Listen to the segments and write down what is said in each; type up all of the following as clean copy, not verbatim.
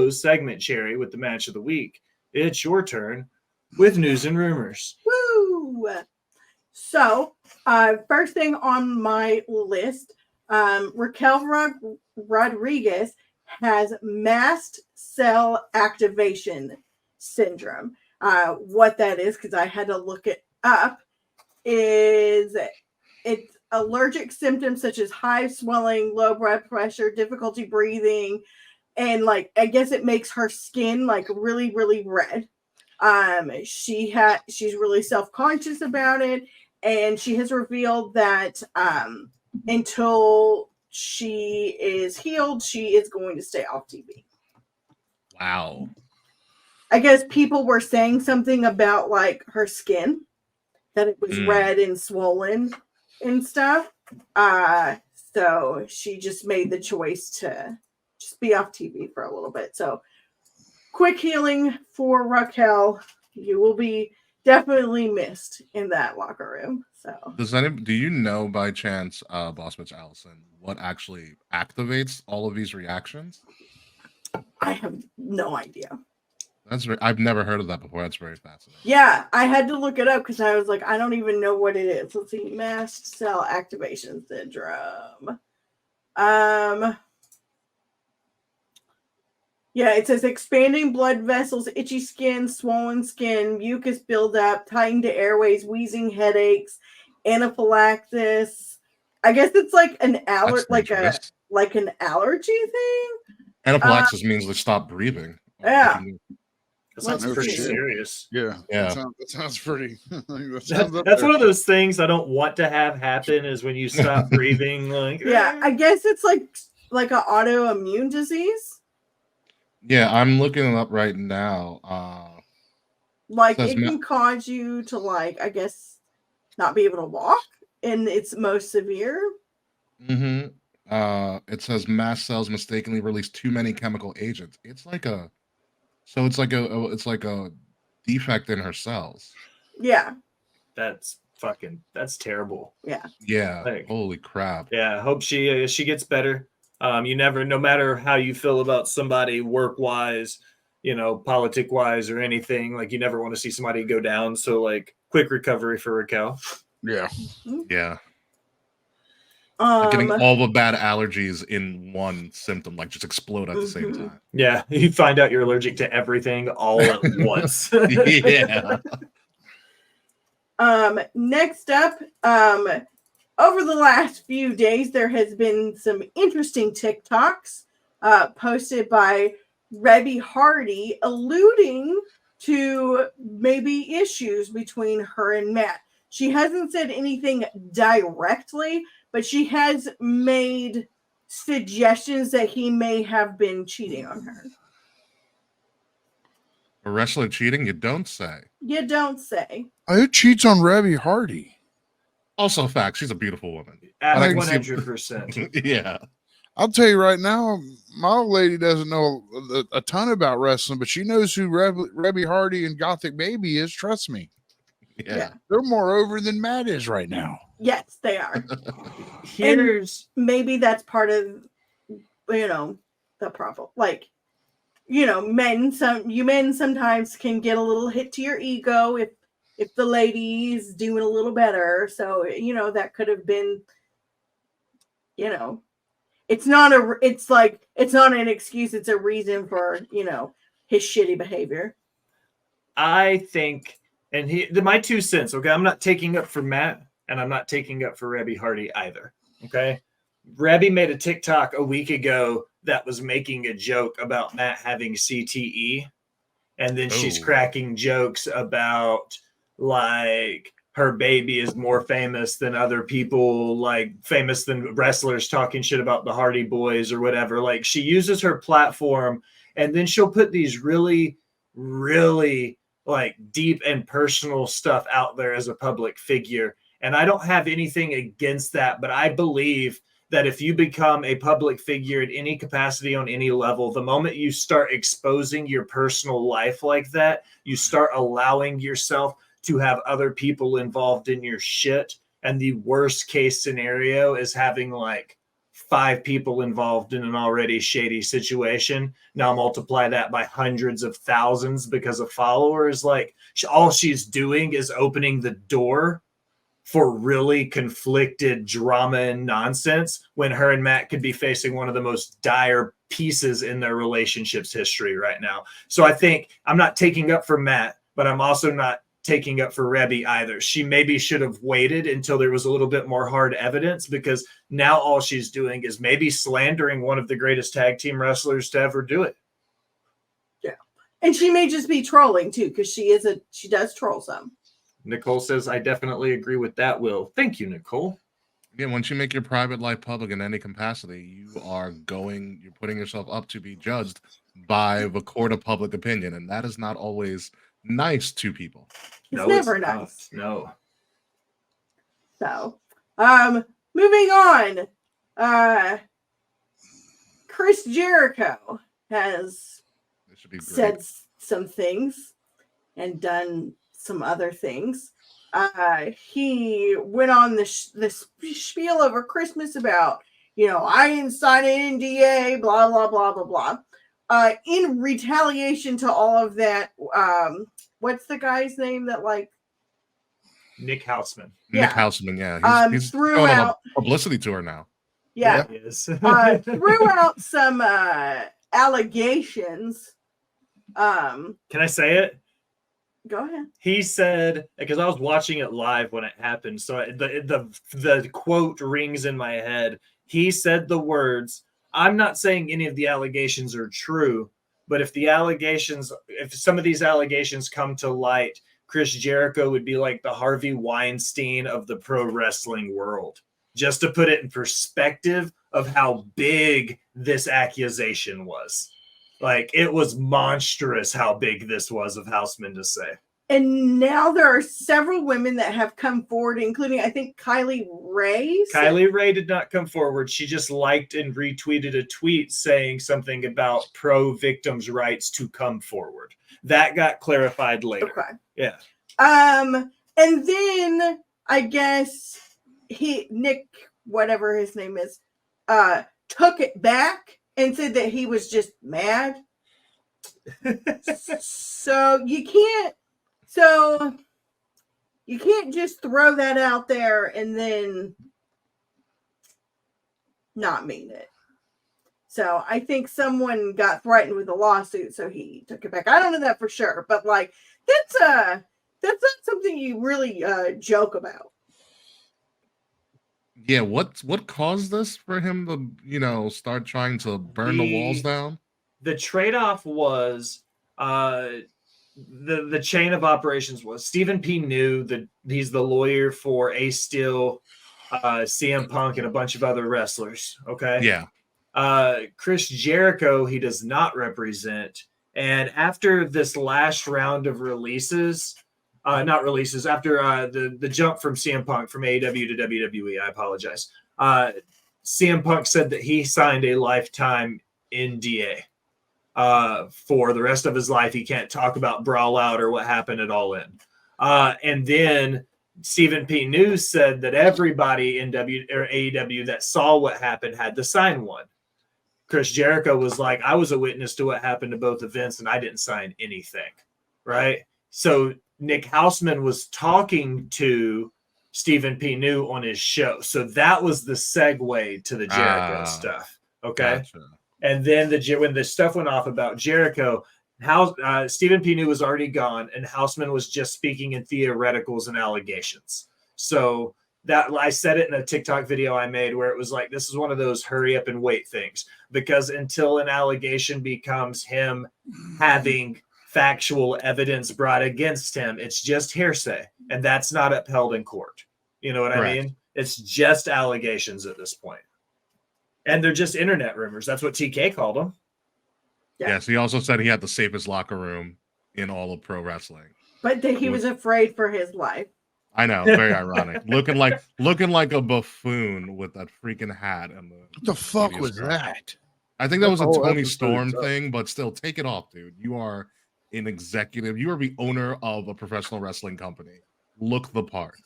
close segment, Cherry, with the match of the week. It's your turn with news and rumors. Woo! So, first thing on my list, Raquel Rodriguez has mast cell activation syndrome. What that is, because I had to look it up, is it's allergic symptoms such as high swelling, low blood pressure, difficulty breathing, and like I guess it makes her skin like really, really red. She's really self-conscious about it, and she has revealed that until she is healed, she is going to stay off TV. Wow. I guess people were saying something about like her skin, that it was red and swollen and stuff. So she just made the choice to just be off TV for a little bit. So quick healing for Raquel. You will be definitely missed in that locker room. So Do you know by chance, Boss Bitch Allison, what actually activates all of these reactions? I have no idea. I've never heard of that before. That's very fascinating. Yeah, I had to look it up because I was like, I don't even know what it is. Let's see, mast cell activation syndrome. Yeah, it says expanding blood vessels, itchy skin, swollen skin, mucus buildup, tightened airways, wheezing, headaches, anaphylaxis. I guess it's like an an allergy thing. Anaphylaxis means they stop breathing. Yeah. That sounds pretty serious. Yeah. Yeah. That sounds pretty. That's one of those things I don't want to have happen is when you stop breathing. Like, yeah, I guess it's like an autoimmune disease. Yeah, I'm looking it up right now. Like it can cause you to like, I guess, not be able to walk in its most severe. Mm-hmm. It says mast cells mistakenly release too many chemical agents. It's like a defect in her cells. Yeah. That's terrible. Yeah. Yeah. Like, holy crap. Yeah. I hope she gets better. You never, no matter how you feel about somebody work wise, politic wise or anything, like you never want to see somebody go down. So like quick recovery for Raquel. Yeah. Yeah. Like getting all the bad allergies in one symptom, like just explode at the same time. Yeah, you find out you're allergic to everything all at once. Yeah. Next up, over the last few days, there has been some interesting TikToks posted by Rebby Hardy alluding to maybe issues between her and Matt. She hasn't said anything directly, but she has made suggestions that he may have been cheating on her. A wrestler cheating? You don't say. You don't say. Who cheats on Rebby Hardy? Also, fact, she's a beautiful woman. At 100%. Yeah. I'll tell you right now, my old lady doesn't know a ton about wrestling, but she knows who Rebby Hardy and Gothic Baby is. Trust me. Yeah. They're more over than Matt is right now. Yes, they are. Here's maybe that's part of the problem. Like, men sometimes can get a little hit to your ego if the lady's doing a little better. So, that could have been, it's not an excuse. It's a reason for, his shitty behavior. I think, and my 2 cents, okay? I'm not taking up for Matt and I'm not taking up for Rebby Hardy either, okay? Rebby made a TikTok a week ago that was making a joke about Matt having CTE. And then she's cracking jokes about like her baby is more famous than other people, like famous than wrestlers talking shit about the Hardy Boys or whatever. Like she uses her platform and then she'll put these really, really like deep and personal stuff out there as a public figure. And I don't have anything against that, but I believe that if you become a public figure at any capacity on any level, the moment you start exposing your personal life like that, you start allowing yourself to have other people involved in your shit. And the worst case scenario is having like 5 people involved in an already shady situation. Now multiply that by hundreds of thousands because of followers. Like all she's doing is opening the door for really conflicted drama and nonsense when her and Matt could be facing one of the most dire pieces in their relationship's history right now. So I think I'm not taking up for Matt, but I'm also not taking up for Rebby either. She maybe should have waited until there was a little bit more hard evidence, because now all she's doing is maybe slandering one of the greatest tag team wrestlers to ever do it. Yeah. And she may just be trolling too, because she does troll some. Nicole says, I definitely agree with that, Will. Thank you, Nicole. Again, once you make your private life public in any capacity, you're putting yourself up to be judged by the court of public opinion. And that is not always nice to people. It's never nice. No. So, moving on. Chris Jericho has said some things and done some other things. He went on this spiel over Christmas about, I didn't sign an NDA, blah, blah, blah, blah, blah. In retaliation to all of that, what's the guy's name that Nick Houseman. Nick Houseman, yeah. He's threw going out on a publicity tour now. Yeah. He is. Threw out some allegations. Can I say it? Go ahead. He said, because I was watching it live when it happened, so the quote rings in my head. He said the words, I'm not saying any of the allegations are true, but if some of these allegations come to light, Chris Jericho would be like the Harvey Weinstein of the pro wrestling world. Just to put it in perspective of how big this accusation was. Like, it was monstrous how big this was of Houseman to say. And now there are several women that have come forward, including, I think, Kylie Rae. Kylie Rae did not come forward. She just liked and retweeted a tweet saying something about pro victims' rights to come forward. That got clarified later. Okay. Yeah. And then I guess Nick, whatever his name is, took it back and said that he was just mad. So you can't just throw that out there and then not mean it. So I think someone got threatened with a lawsuit, so he took it back. I don't know that for sure, but that's not something you really joke about. Yeah, what caused this for him to, start trying to burn the walls down? The trade-off was the chain of operations was Stephen P. knew that he's the lawyer for Ace Steel, CM Punk, and a bunch of other wrestlers. Okay. Yeah. Chris Jericho, he does not represent. And after this last round of releases, after the jump from CM Punk from AEW to WWE, I apologize. CM Punk said that he signed a lifetime NDA. For the rest of his life, he can't talk about Brawl Out or what happened at All In. And then Stephen P. News said that everybody in AEW that saw what happened had to sign one. Chris Jericho was like, I was a witness to what happened to both events, and I didn't sign anything. Right? So Nick Houseman was talking to Stephen P. New on his show. So that was the segue to the Jericho stuff. Okay. Gotcha. And then when the stuff went off about Jericho, Stephen P. New was already gone, and Houseman was just speaking in theoreticals and allegations. So that I said it in a TikTok video I made where it was like, this is one of those hurry up and wait things, because until an allegation becomes him having factual evidence brought against him, it's just hearsay, and that's not upheld in court. You know what I mean? It's just allegations at this point. And they're just internet rumors. That's what TK called them. Yeah. Yes, he also said he had the safest locker room in all of pro wrestling. But that he was afraid for his life. I know, very ironic. Looking like a buffoon with that freaking hat. And what the fuck was that? I think that was a Tony Storm thing, but still, take it off, dude. You are an executive. You are the owner of a professional wrestling company. Look the part.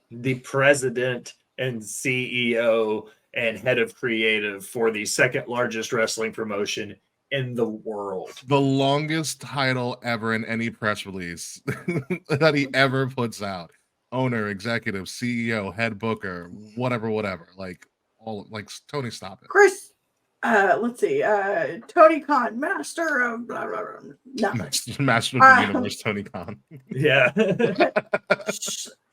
The president and CEO and head of creative for the second largest wrestling promotion in the world. The longest title ever in any press release that he ever puts out. Owner, executive, CEO, head booker, whatever. Like all like Tony, stop it. Chris, let's see, Tony Khan, master of blah, blah, blah. No. Master of the universe, Tony Khan. Yeah.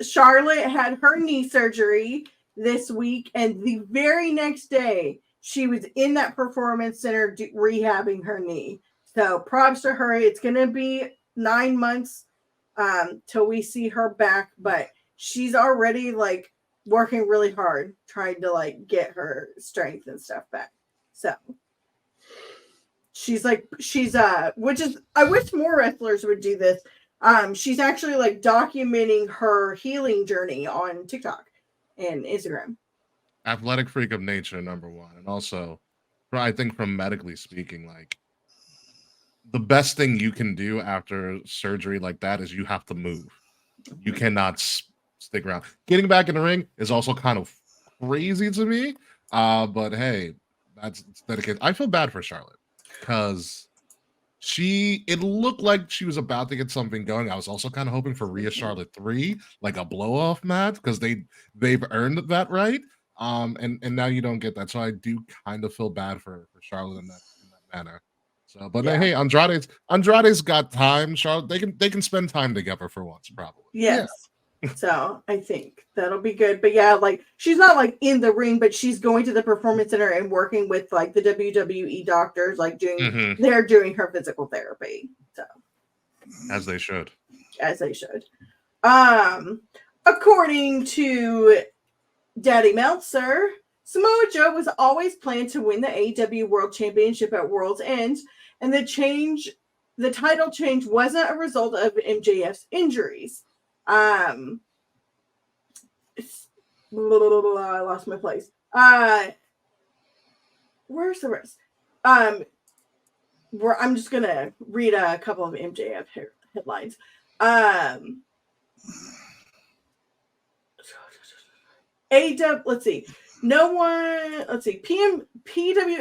Charlotte had her knee surgery this week, and the very next day she was in that performance center rehabbing her knee. So props to her. It's going to be 9 months till we see her back, but she's already like working really hard trying to like get her strength and stuff back. So she's which is, I wish more wrestlers would do this. She's actually like documenting her healing journey on TikTok and Instagram. Athletic freak of nature, number one. And also, I think from medically speaking, like the best thing you can do after surgery like that is you have to move. You cannot stick around. Getting back in the ring is also kind of crazy to me. But hey, that's dedicated. I feel bad for Charlotte because it looked like she was about to get something going. I was also kind of hoping for Rhea Charlotte 3, like a blow off match, because they've earned that right. And now you don't get that. So I do kind of feel bad for Charlotte in that manner. So, but hey, Andrade's got time. Charlotte, they can spend time together for once, probably. Yes. Yeah. So I think that'll be good. But yeah, like she's not like in the ring, but she's going to the performance center and working with like the WWE doctors, like they're doing her physical therapy. So as they should. According to Daddy Meltzer, Samoa Joe was always planned to win the AEW World Championship at World's End, and the title change wasn't a result of MJF's injuries. I lost my place. Where's the rest? I'm just gonna read a couple of MJF headlines. AEW, let's see. PW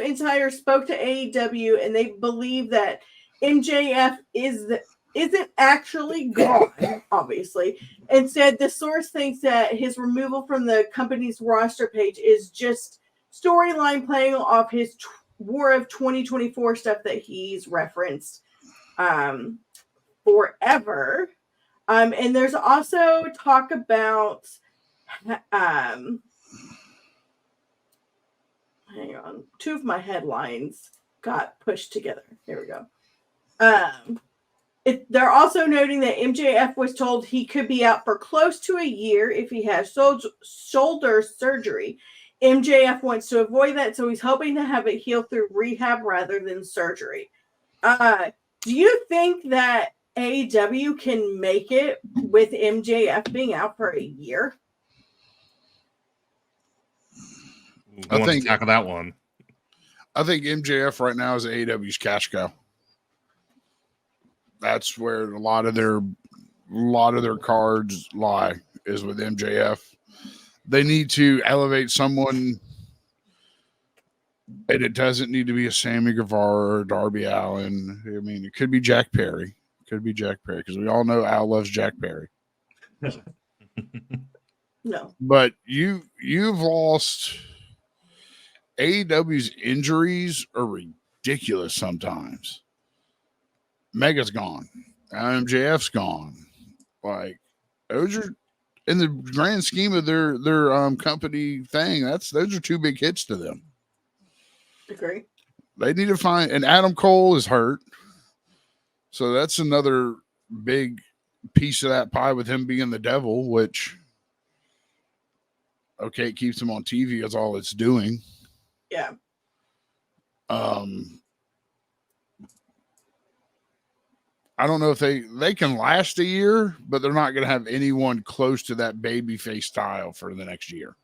Insider spoke to AEW and they believe that MJF isn't actually gone, obviously, and said the source thinks that his removal from the company's roster page is just storyline playing off his War of 2024 stuff that he's referenced forever. And there's also talk about hang on, two of my headlines got pushed together. Here we go. They're also noting that MJF was told he could be out for close to a year if he has shoulder surgery. MJF wants to avoid that, so he's hoping to have it heal through rehab rather than surgery. Do you think that AEW can make it with MJF being out for a year? I think tackle that one. I think MJF right now is AEW's cash cow. That's where a lot of their cards lie, is with MJF. They need to elevate someone, and it doesn't need to be a Sammy Guevara or Darby Allin. I mean, it could be Jack Perry. Because we all know Al loves Jack Perry. No. But you've lost. AEW's injuries are ridiculous sometimes. Mega's gone. MJF's gone. Like, those are, in the grand scheme of their company thing, those are two big hits to them. Agree. They need to find, and Adam Cole is hurt. So that's another big piece of that pie with him being the devil, which, okay, it keeps him on TV. That's all it's doing. Yeah. I don't know if they can last a year, but they're not going to have anyone close to that babyface style for the next year.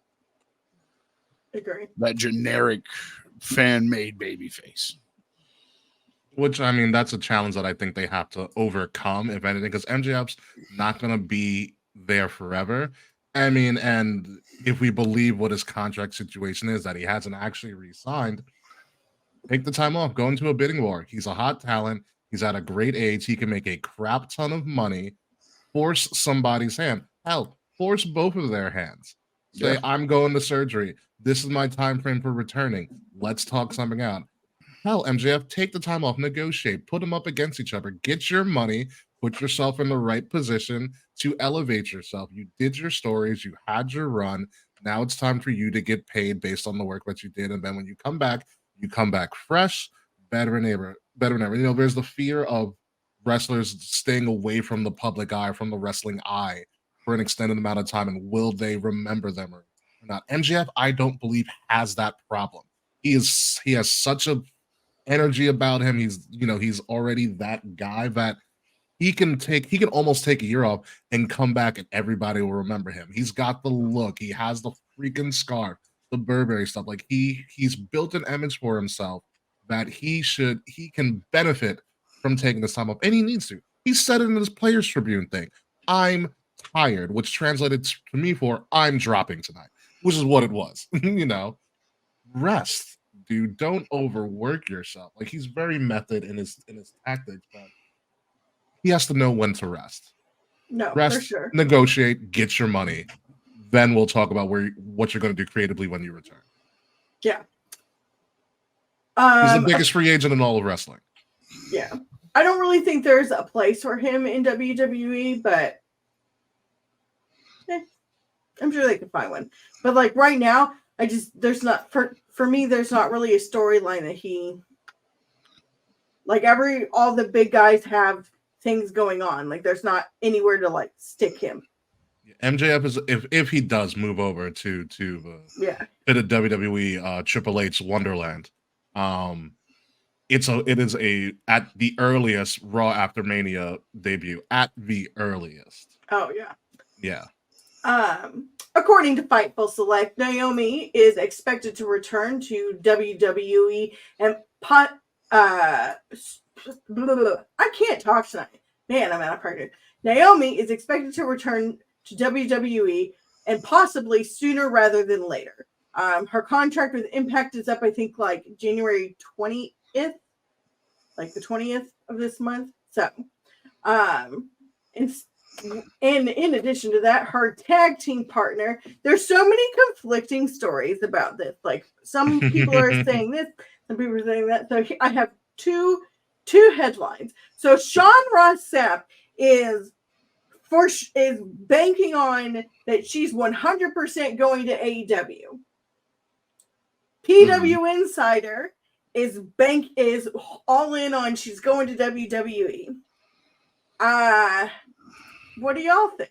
Agree. That generic fan-made babyface. Which, I mean, that's a challenge that I think they have to overcome, if anything, because MJF's not going to be there forever. I mean, and if we believe what his contract situation is, that he hasn't actually re-signed, take the time off, go into a bidding war. He's a hot talent. He's at a great age. He can make a crap ton of money. Force somebody's hand. Hell, force both of their hands. Say, Yeah. I'm going to surgery. This is my time frame for returning. Let's talk something out. Hell, MJF, take the time off, negotiate, put them up against each other, get your money, put yourself in the right position to elevate yourself. You did your stories, you had your run. Now it's time for you to get paid based on the work that you did. And then when you come back fresh, better than ever. Better than ever. You know, there's the fear of wrestlers staying away from the public eye, from the wrestling eye for an extended amount of time. And will they remember them or not? MJF, I don't believe, has that problem. He has such a energy about him. He's already that guy that he can almost take a year off and come back and everybody will remember him. He's got the look, he has the freaking scarf, the Burberry stuff. Like he's built an image for himself that he can benefit from taking this time off, and he needs to. He said it in his Players Tribune thing. I'm tired, which translated to me for I'm dropping tonight, which is what it was. Rest. Dude, don't overwork yourself. Like, he's very method in his tactics, but he has to know when to rest. No, Rest, for sure. negotiate, get your money. Then we'll talk about what you're going to do creatively when you return. Yeah. He's the biggest free agent in all of wrestling. Yeah. I don't really think there's a place for him in WWE, but I'm sure they could find one. But like right now, there's not for me, there's not really a storyline that he like all the big guys have things going on. Like there's not anywhere to like stick him. MJF is if he does move over to yeah, bit of WWE Triple H Wonderland. It is a at the earliest Raw After Mania debut at the earliest. Oh yeah. Yeah. According to Fightful Select, Naomi is expected to return to WWE and I can't talk tonight. Man, I'm out of practice. Naomi is expected to return to WWE and possibly sooner rather than later. Her contract with Impact is up, I think, like January 20th, like the 20th of this month. So, and in addition to that, her tag team partner, there's so many conflicting stories about this. Like some people are saying this, some people are saying that. So I have two headlines. So Sean Ross Sapp is banking on that she's 100% going to AEW. PW Insider is all in on she's going to WWE. What do y'all think?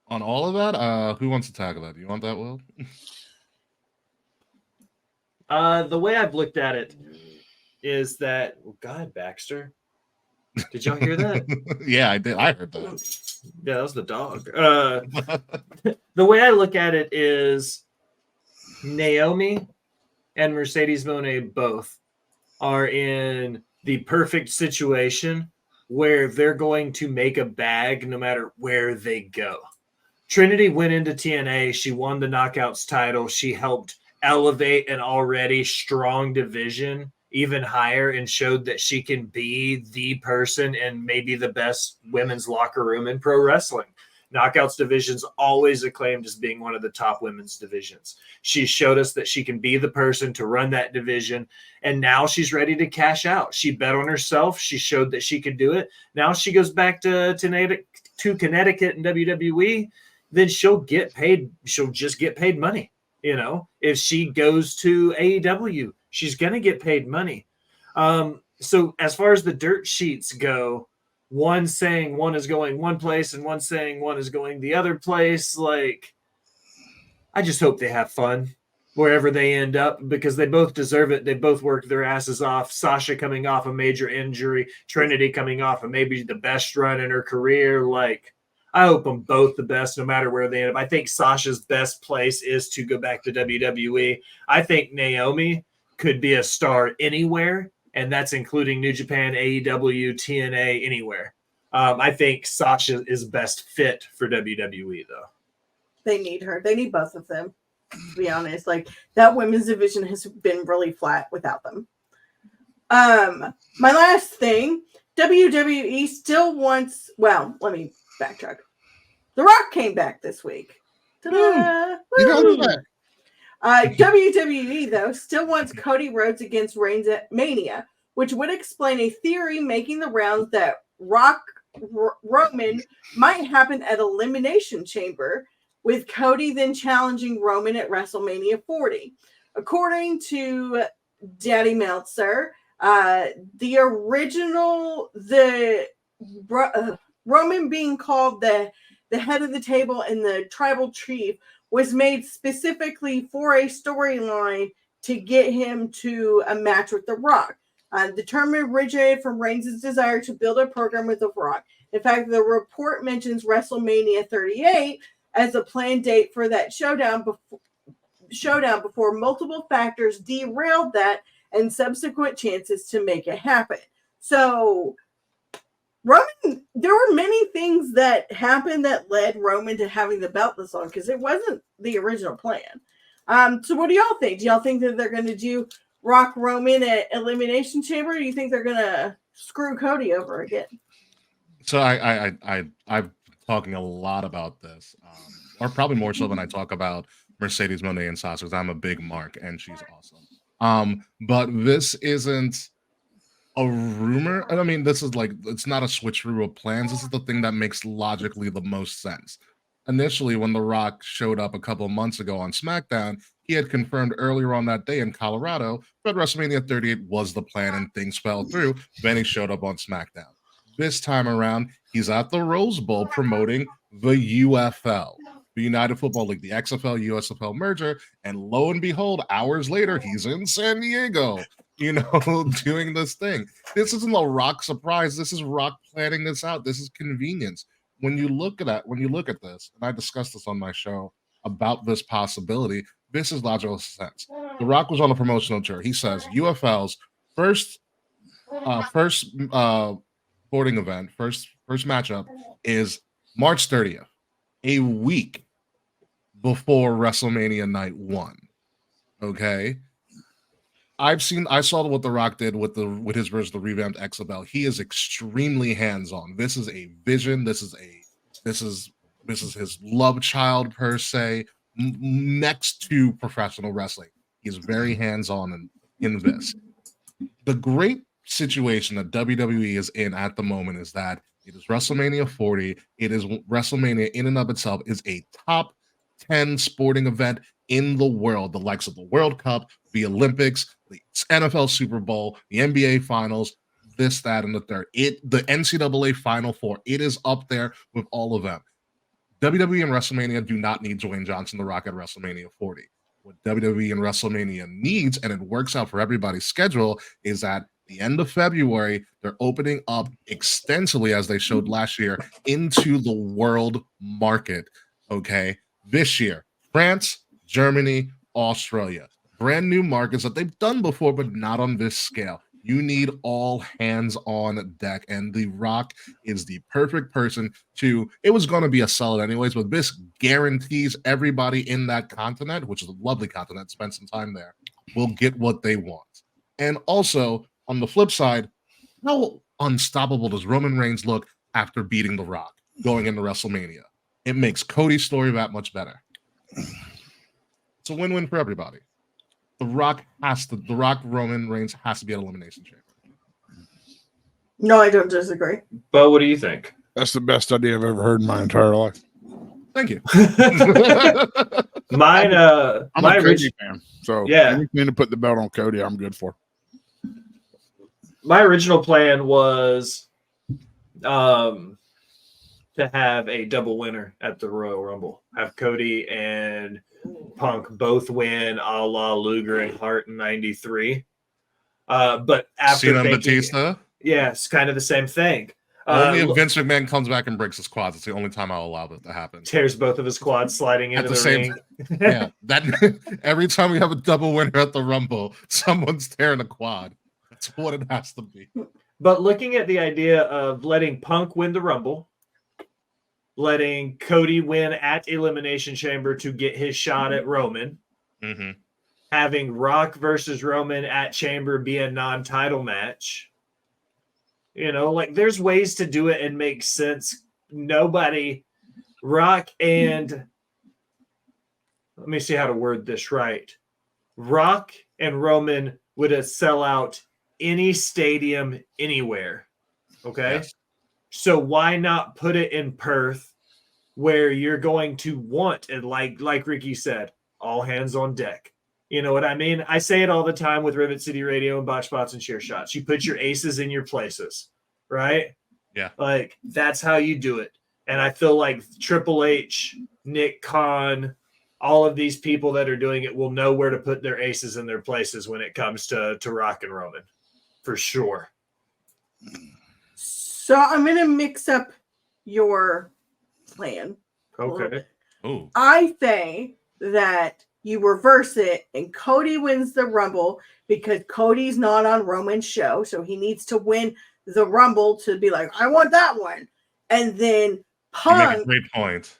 On all of that, who wants to tackle that? Do you want that, Will? The way I've looked at it is that, oh God, Baxter, did y'all hear that? Yeah, I did. I heard that. Yeah, that was the dog. The way I look at it is Naomi and Mercedes Moné both are in the perfect situation where they're going to make a bag no matter where they go. Trinity went into TNA. She won the Knockouts title. She helped elevate an already strong division even higher and showed that she can be the person and maybe the best women's locker room in pro wrestling. Knockouts division's always acclaimed as being one of the top women's divisions. She showed us that she can be the person to run that division, and now she's ready to cash out. She bet on herself. She showed that she could do it. Now she goes back to Connecticut and WWE, then she'll get paid. She'll just get paid money. You know, if she goes to AEW, she's going to get paid money. So as far as the dirt sheets go, one saying one is going one place and one saying one is going the other place. Like, I just hope they have fun wherever they end up because they both deserve it. They both worked their asses off. Sasha coming off a major injury, Trinity coming off of maybe the best run in her career. Like, I hope them both the best no matter where they end up. I think Sasha's best place is to go back to WWE. I think Naomi could be a star anywhere, and that's including New Japan, AEW, TNA, anywhere. I think Sasha is best fit for WWE, though. They need her. They need both of them, to be honest. Like, that women's division has been really flat without them. My last thing, WWE still wants, well, let me backtrack. The Rock came back this week. Ta-da! You know Woo! that. WWE, though, still wants Cody Rhodes against Reigns at Mania, which would explain a theory making the rounds that Roman might happen at Elimination Chamber, with Cody then challenging Roman at WrestleMania 40. According to Daddy Meltzer, the original, Roman being called the head of the table and the tribal chief was made specifically for a storyline to get him to a match with The Rock. The term originated from Reigns' desire to build a program with The Rock. In fact, the report mentions WrestleMania 38 as a planned date for that showdown before multiple factors derailed that and subsequent chances to make it happen. So Roman, there were many things that happened that led Roman to having the belt this long, because it wasn't the original plan. So what do y'all think? Do y'all think that they're going to do Rock Roman at Elimination Chamber? Or do you think they're going to screw Cody over again? So I'm talking a lot about this, or probably more so when I talk about Mercedes Moné and Sasha, because I'm a big Mark and she's awesome. But this isn't a rumor. I mean, this is like, it's not a switcheroo of plans. This is the thing that makes logically the most sense. Initially, when The Rock showed up a couple of months ago on SmackDown, he had confirmed earlier on that day in Colorado that WrestleMania 38 was the plan and things fell through. Then he showed up on SmackDown. This time around, he's at the Rose Bowl promoting the UFL, the United Football League, the XFL USFL merger, and lo and behold, hours later, he's in San Diego, doing this thing. This isn't a Rock surprise. This is Rock planning this out. This is convenience. When you look at this, and I discussed this on my show about this possibility, this is logical sense. The Rock was on a promotional tour. He says UFL's first sporting event, first matchup is March 30th, a week before WrestleMania Night 1. Okay. I saw what The Rock did with his version of the revamped XFL. He is extremely hands-on. This is a vision. This is his love child per se, next to professional wrestling. He's very hands-on in this. The great situation that WWE is in at the moment is that it is WrestleMania 40. It is WrestleMania in and of itself is a top 10 sporting event in the world, the likes of the World Cup, the Olympics, the NFL Super Bowl, the NBA Finals, this, that, and the third. The NCAA Final Four, it is up there with all of them. WWE and WrestleMania do not need Dwayne Johnson, The Rock, at WrestleMania 40. What WWE and WrestleMania needs, and it works out for everybody's schedule, is at the end of February, they're opening up extensively, as they showed last year, into the world market. Okay, this year, France, Germany, Australia, brand new markets that they've done before, but not on this scale. You need all hands on deck, and The Rock is the perfect person to. It was going to be a sellout anyways, but this guarantees everybody in that continent, which is a lovely continent, spend some time there, will get what they want. And also, on the flip side, how unstoppable does Roman Reigns look after beating The Rock going into WrestleMania? It makes Cody's story that much better. It's a win-win for everybody. The Rock Roman Reigns has to be at Elimination Chamber. No, I don't disagree. But what do you think? That's the best idea I've ever heard in my entire life. Thank you. Mine, I'm my a Cody original, fan, so Yeah. anything to put the belt on Cody, I'm good for. my original plan was to have a double winner at the Royal Rumble. Have Cody and Punk both win, a la Luger and Hart in '93. But after Cena and thinking, Batista. yeah, it's kind of the same thing. Only if Vince McMahon comes back and breaks his quads. It's the only time I'll allow that to happen. Tears both of his quads sliding into At the the same ring. Yeah, that every time we have a double winner at the Rumble, someone's tearing a quad. That's what it has to be. But looking at the idea of letting Punk win the Rumble, letting Cody win at Elimination Chamber to get his shot at Roman, Mm-hmm. having Rock versus Roman at Chamber be a non-title match. Like there's ways to do it and make sense. Rock and let me see how to word this right. Rock and Roman would sell out any stadium anywhere. Okay. Yes. So why not put it in Perth where you're going to want, and like Ricky said, all hands on deck. You know what I mean? I say it all the time with Rivet City Radio and Botch Spots and Share Shots. You put your aces in your places, right? Yeah. Like that's how you do it. And I feel like Triple H, Nick Khan, all of these people that are doing it will know where to put their aces in their places when it comes to Rock and Roman, for sure. So I'm going to mix up your plan. Okay. Oh, I say that you reverse it and Cody wins the Rumble because Cody's not on Roman's show. So he needs to win the Rumble to be like, I want that one. And then you make Punk a great point.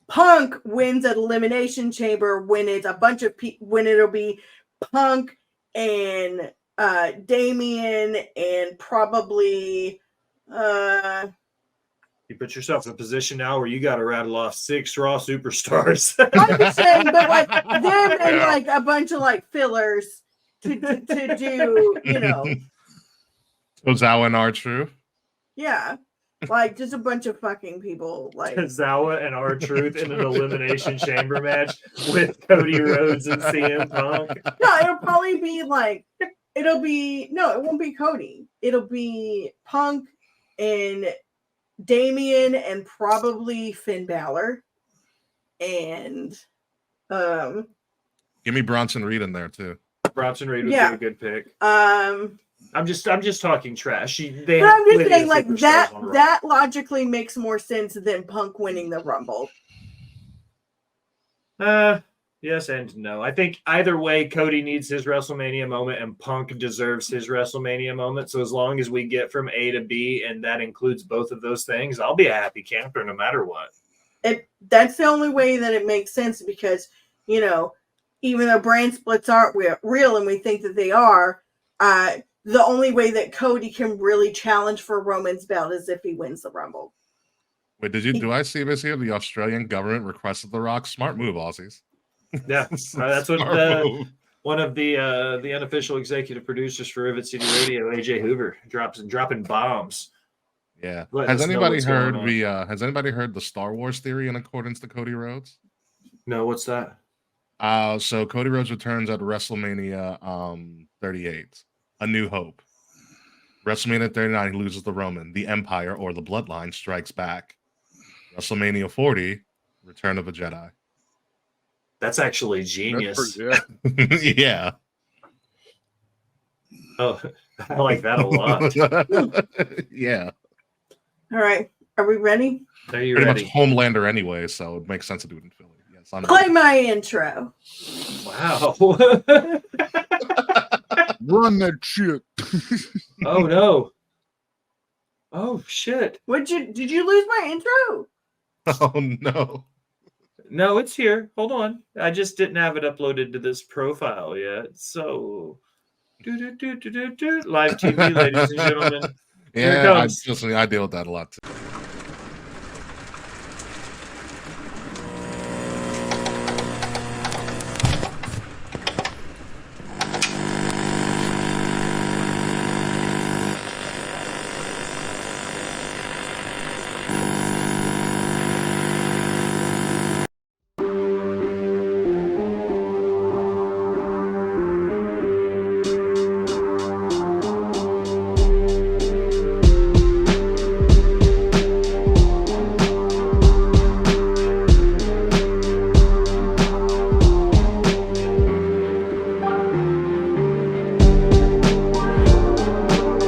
Punk wins at Elimination Chamber when it's a bunch of people, when it'll be Punk and Damian and probably You put yourself in a position now where you got to rattle off 6 Raw superstars. I'm just saying, but like them and like a bunch of like fillers to do, Tozawa and R-Truth. yeah, like just a bunch of fucking people. Like Zawa and R-Truth in an Elimination Chamber match with Cody Rhodes and CM Punk. no, it'll probably be like it won't be Cody. It'll be Punk and Damian and probably Finn Balor and Give me Bronson Reed in there too. Bronson Reed would Yeah. be a good pick. um I'm just talking trash. They but have I'm just plenty saying of like superstars on Raw. that logically makes more sense than Punk winning the Rumble. Yes and no. I think either way, Cody needs his WrestleMania moment and Punk deserves his WrestleMania moment. So as long as we get from A to B and that includes both of those things, I'll be a happy camper no matter what. That's the only way that it makes sense because, even though brand splits aren't real and we think that they are, the only way that Cody can really challenge for Roman's belt is if he wins the Rumble. Wait, do I see this here? The Australian government requested The Rock. Smart move, Aussies. Yeah, that's what Smart move. one of the unofficial executive producers for Rivet City Radio, AJ Hoover, dropping bombs. Yeah. Let Has us know anybody what's going heard on. Has anybody heard the Star Wars theory in accordance to Cody Rhodes? No, what's that? So Cody Rhodes returns at WrestleMania 38, A New Hope. WrestleMania 39, he loses to Roman. The Empire or the Bloodline strikes back. WrestleMania 40, Return of a Jedi. That's actually That's genius. pretty, Yeah. Oh, I like that a lot. Yeah. All right. Are we ready? Are you Pretty ready? much Homelander anyway, so it makes sense to do it in Philly. Yes, I'm Play my intro. Wow. run that shit. Oh no. Oh shit. Did you lose my intro? Oh no. No, it's here. Hold on. I just didn't have it uploaded to this profile yet. So live TV, ladies and gentlemen. Here it Yeah, comes. I deal with that a lot too.